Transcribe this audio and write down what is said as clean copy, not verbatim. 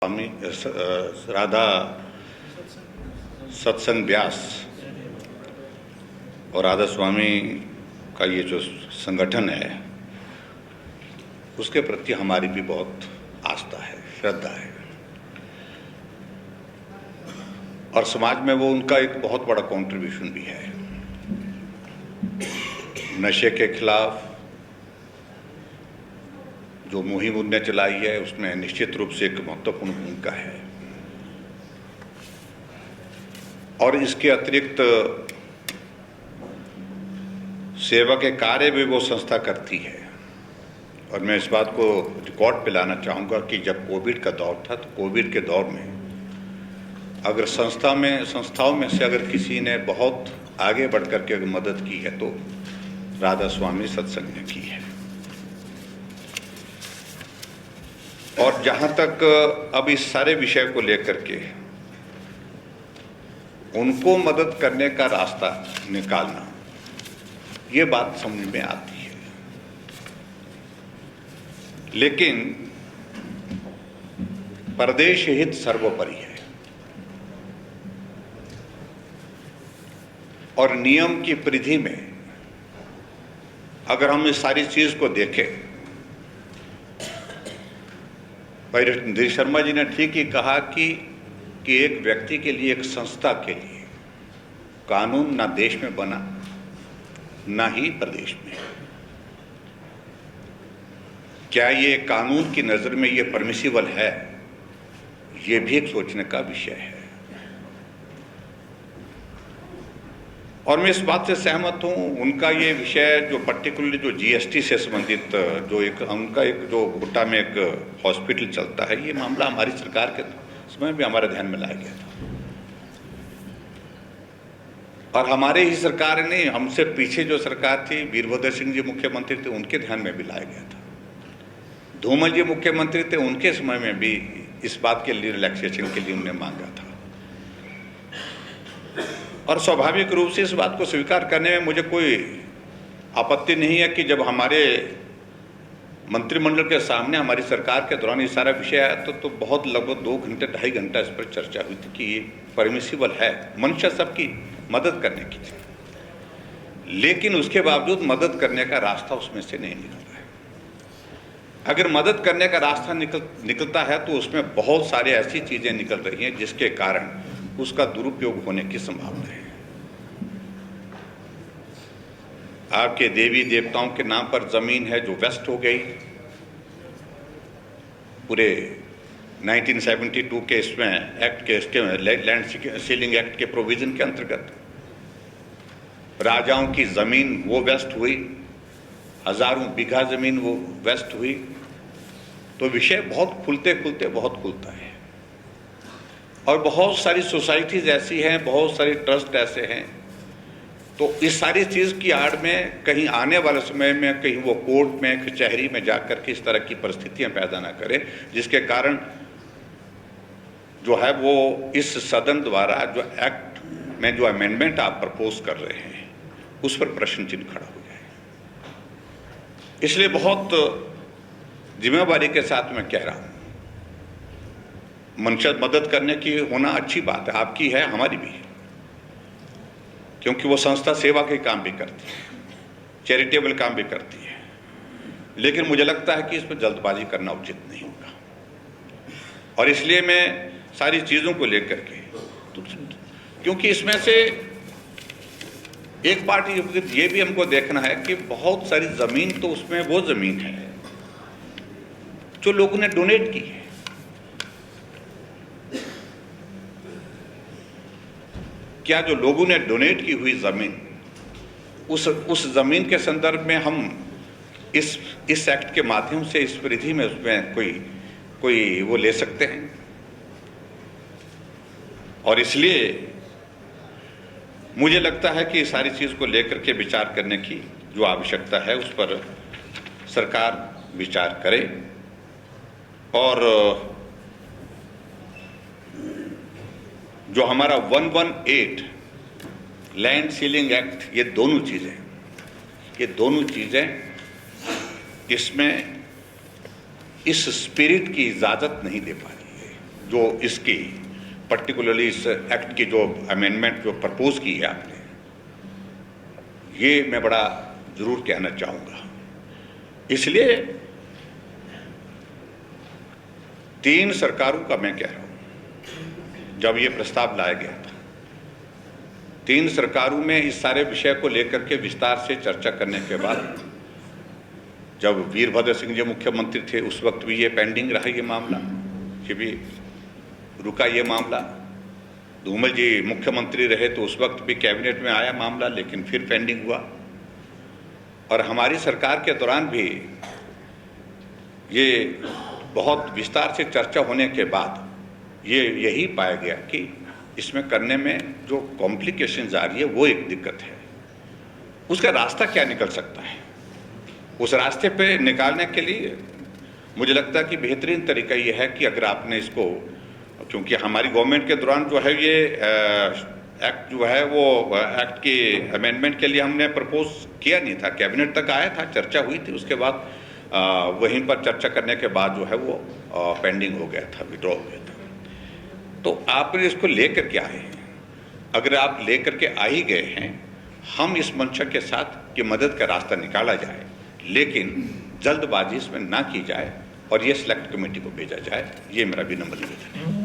स्वामी राधा सत्संग व्यास और राधा स्वामी का ये जो संगठन है उसके प्रति हमारी भी बहुत आस्था है, श्रद्धा है और समाज में वो उनका एक बहुत बड़ा कंट्रीब्यूशन भी है। नशे के खिलाफ जो मुहिम उनने चलाई है उसमें निश्चित रूप से एक महत्वपूर्ण भूमिका है और इसके अतिरिक्त सेवा के कार्य भी वो संस्था करती है। और मैं इस बात को रिकॉर्ड पे लाना चाहूँगा कि जब कोविड का दौर था तो कोविड के दौर में अगर संस्थाओं में से अगर किसी ने बहुत आगे बढ़ कर के मदद की है तो राधा स्वामी सत्संग ने की है। और जहाँ तक अब इस सारे विषय को लेकर के उनको मदद करने का रास्ता निकालना, ये बात समझ में आती है, लेकिन प्रदेश हित सर्वोपरि है और नियम की परिधि में अगर हम इस सारी चीज को देखें, भाई रणधीर शर्मा जी ने ठीक ही कहा कि एक व्यक्ति के लिए, एक संस्था के लिए कानून ना देश में बना ना ही प्रदेश में। क्या ये कानून की नज़र में ये परमिसिबल है, ये भी एक सोचने का विषय है। और मैं इस बात से सहमत हूँ, उनका ये विषय जो पर्टिकुलरली जो जीएसटी से संबंधित जो उनका एक जो भुट्टा में एक हॉस्पिटल चलता है, ये मामला हमारी सरकार के समय भी हमारे ध्यान में लाया गया था और हमारे ही सरकार ने, हमसे पीछे जो सरकार थी, वीरभद्र सिंह जी मुख्यमंत्री थे, उनके ध्यान में भी लाया गया था। धूमल जी मुख्यमंत्री थे, उनके समय में भी इस बात के लिए रिलैक्सेशन के लिए उन्होंने मांगा था और स्वाभाविक रूप से इस बात को स्वीकार करने में मुझे कोई आपत्ति नहीं है कि जब हमारे मंत्रिमंडल के सामने हमारी सरकार के दौरान ये सारा विषय आया तो बहुत लगभग 2 घंटे 2.5 घंटा इस पर चर्चा हुई थी कि ये परमिसिबल है, मनुष्य सबकी मदद करने की थी, लेकिन उसके बावजूद मदद करने का रास्ता उसमें से नहीं निकल रहा है। अगर मदद करने का रास्ता निकलता है तो उसमें बहुत सारी ऐसी चीज़ें निकल रही हैं जिसके कारण उसका दुरुपयोग होने की संभावना है। आपके देवी देवताओं के नाम पर जमीन है जो वेस्ट हो गई पूरे 1972 के इसमें एक्ट के, इसके लैंड सीलिंग एक्ट के प्रोविजन के अंतर्गत राजाओं की जमीन वो वेस्ट हुई, हजारों बीघा जमीन वो वेस्ट हुई। तो विषय बहुत खुलते बहुत खुलता है और बहुत सारी सोसाइटीज ऐसी हैं, बहुत सारे ट्रस्ट ऐसे हैं। तो इस सारी चीज़ की आड़ में कहीं आने वाले समय में कहीं वो कोर्ट में, कचहरी में जाकर के इस तरह की परिस्थितियां पैदा ना करें जिसके कारण जो है वो इस सदन द्वारा जो एक्ट में जो अमेंडमेंट आप प्रपोज कर रहे हैं उस पर प्रश्न चिन्ह खड़ा हो जाए। इसलिए बहुत जिम्मेवारी के साथ मैं कह रहा हूँ, मनुष्य मदद करने की होना अच्छी बात है, आपकी है, हमारी भी है, क्योंकि वो संस्था सेवा के काम भी करती है, चैरिटेबल काम भी करती है, लेकिन मुझे लगता है कि इस पर जल्दबाजी करना उचित नहीं होगा। और इसलिए मैं सारी चीज़ों को लेकर के क्योंकि इसमें से एक पार्ट ये भी हमको देखना है कि बहुत सारी ज़मीन तो उसमें वो ज़मीन है जो लोगों ने डोनेट की है। क्या जो लोगों ने डोनेट की हुई ज़मीन, उस ज़मीन के संदर्भ में हम इस एक्ट के माध्यम से इस परिधि में उसमें कोई वो ले सकते हैं? और इसलिए मुझे लगता है कि सारी चीज़ को लेकर के विचार करने की जो आवश्यकता है उस पर सरकार विचार करे और जो हमारा 118 लैंड सीलिंग एक्ट, ये दोनों चीज़ें इसमें इस स्पिरिट की इजाज़त नहीं दे पा रही है। जो इसकी पर्टिकुलरली इस एक्ट की जो अमेंडमेंट जो प्रपोज की है आपने, ये मैं बड़ा जरूर कहना चाहूँगा। इसलिए 3 सरकारों का मैं कह रहा हूँ, जब ये प्रस्ताव लाया गया था 3 सरकारों में इस सारे विषय को लेकर के विस्तार से चर्चा करने के बाद, जब वीरभद्र सिंह जी मुख्यमंत्री थे उस वक्त भी ये पेंडिंग रहा ये मामला, कि भी रुका ये मामला। धूमल जी मुख्यमंत्री रहे तो उस वक्त भी कैबिनेट में आया मामला, लेकिन फिर पेंडिंग हुआ। और हमारी सरकार के दौरान भी ये बहुत विस्तार से चर्चा होने के बाद ये यही पाया गया कि इसमें करने में जो कॉम्प्लिकेशंस आ रही है वो एक दिक्कत है। उसका रास्ता क्या निकल सकता है, उस रास्ते पे निकालने के लिए मुझे लगता है कि बेहतरीन तरीका ये है कि अगर आपने इसको, क्योंकि हमारी गवर्नमेंट के दौरान जो है ये एक्ट जो है वो एक्ट के अमेंडमेंट के लिए हमने प्रपोज किया नहीं था, कैबिनेट तक आया था, चर्चा हुई थी, उसके बाद वहीं पर चर्चा करने के बाद जो है वो पेंडिंग हो गया था, विड्रॉ हो गया था। तो आपने इसको लेकर के आए हैं, अगर आप लेकर के आ ही गए हैं, हम इस मंशा के साथ कि मदद का रास्ता निकाला जाए, लेकिन जल्दबाजी इसमें ना की जाए और ये सिलेक्ट कमेटी को भेजा जाए, ये मेरा विनम्र निवेदन है।